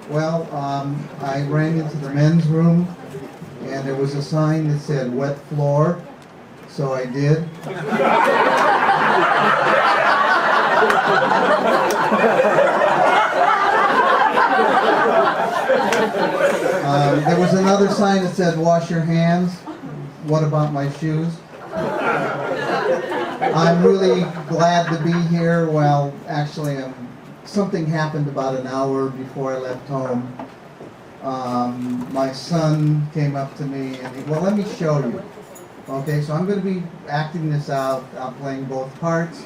Well, I ran into the men's room, and there was a sign that said wet floor, so I did. There was another sign that said wash your hands. What about my shoes? I'm really glad to be here. Well, actually, something happened about an hour before I left home. My son came up to me and well, let me show you. Okay, so I'm going to be acting this out. I'm playing both parts.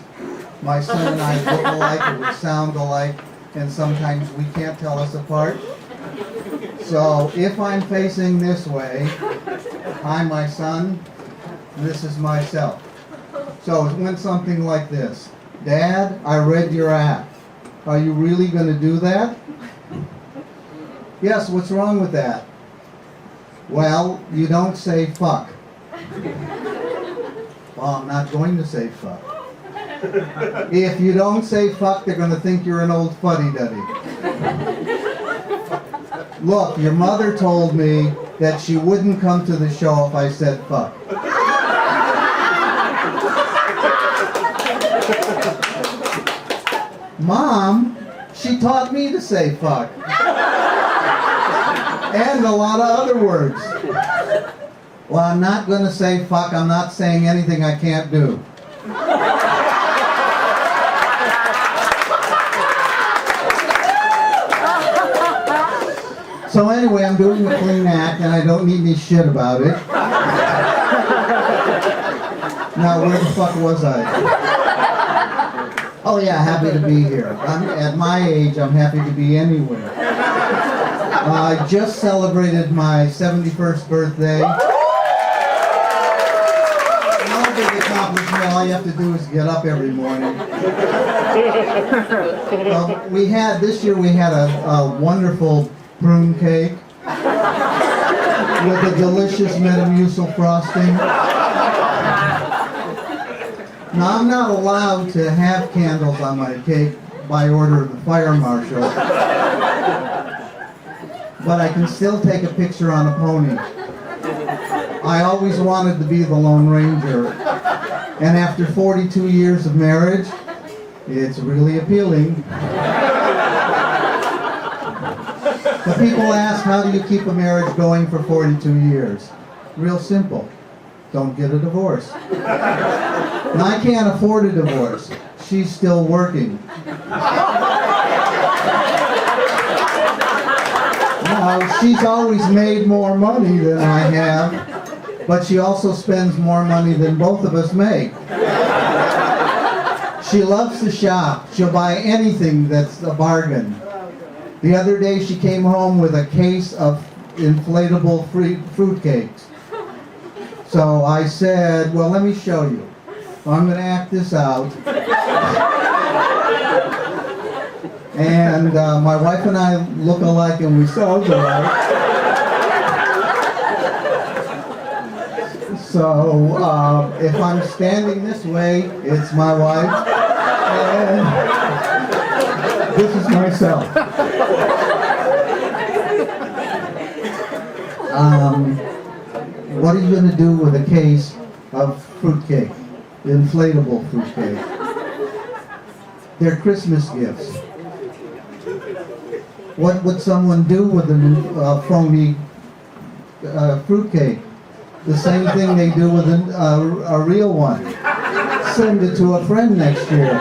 My son and I look alike, or we sound alike, and sometimes we can't tell us apart. So if I'm facing this way, I'm my son, this is myself. So it went something like this. Dad, I read your act. Are you really going to do that? Yes, what's wrong with that? Well, you don't say fuck. Well, I'm not going to say fuck. If you don't say fuck, they're going to think you're an old fuddy-duddy. Look, your mother told me that she wouldn't come to the show if I said fuck. Mom, she taught me to say fuck. And a lot of other words. Well, I'm not going to say fuck. I'm not saying anything I can't do. So anyway, I'm doing a clean act, and I don't need any shit about it. Now, where the fuck was I? Oh yeah, happy to be here. At my age, I'm happy to be anywhere. I just celebrated my 71st birthday. No big accomplishment. All you have to do is get up every morning. This year we had a wonderful prune cake with a delicious Metamucil frosting. Now, I'm not allowed to have candles on my cake by order of the fire marshal, but I can still take a picture on a pony. I always wanted to be the Lone Ranger, and after 42 years of marriage, it's really appealing. But people ask, how do you keep a marriage going for 42 years? Real simple. Don't get a divorce. And I can't afford a divorce. She's still working. Now, she's always made more money than I have, but she also spends more money than both of us make. She loves to shop. She'll buy anything that's a bargain. The other day she came home with a case of inflatable fruitcakes. So I said, well, let me show you. I'm going to act this out. And my wife and I look alike and we sound alike. So if I'm standing this way, it's my wife. And this is myself. What are you going to do with a case of fruitcake, inflatable fruitcake? They're Christmas gifts. What would someone do with a phony fruitcake? The same thing they do with a real one. Send it to a friend next year.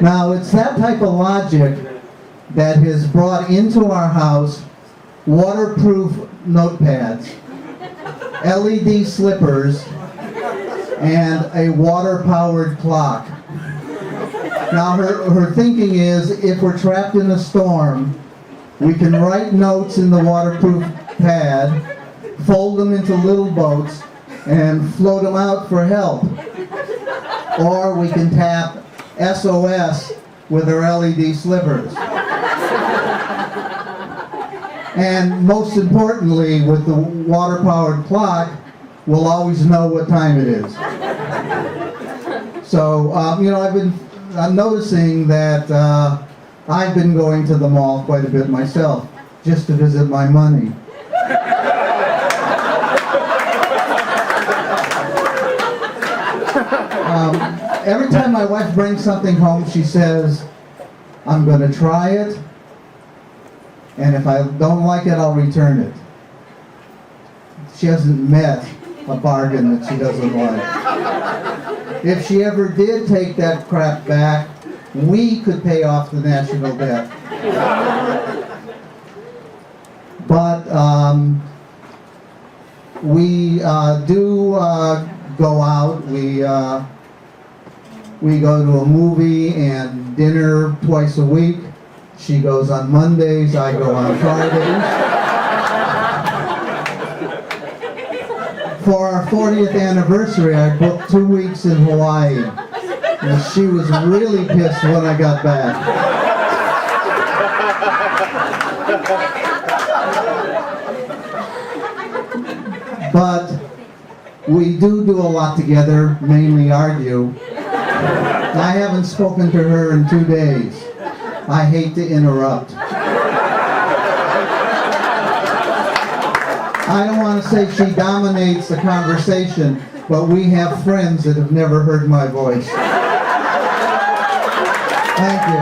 Now, it's that type of logic that has brought into our house waterproof notepads, LED slippers, and a water-powered clock. Now, her thinking is, if we're trapped in a storm, we can write notes in the waterproof pad, fold them into little boats, and float them out for help. Or we can tap SOS with our LED slippers. And most importantly, with the water-powered clock, we'll always know what time it is. So, I've been I'm noticing that I've been going to the mall quite a bit myself, just to visit my money. Every time my wife brings something home, she says, I'm going to try it, and if I don't like it, I'll return it. She hasn't met a bargain that she doesn't like. If she ever did take that crap back, we could pay off the national debt. But we do go out. We go to a movie and dinner twice a week. She goes on Mondays, I go on Fridays. For our 40th anniversary, I booked 2 weeks in Hawaii. And she was really pissed when I got back. But we do a lot together, mainly argue. I haven't spoken to her in 2 days. I hate to interrupt. I don't want to say she dominates the conversation, but we have friends that have never heard my voice. Thank you.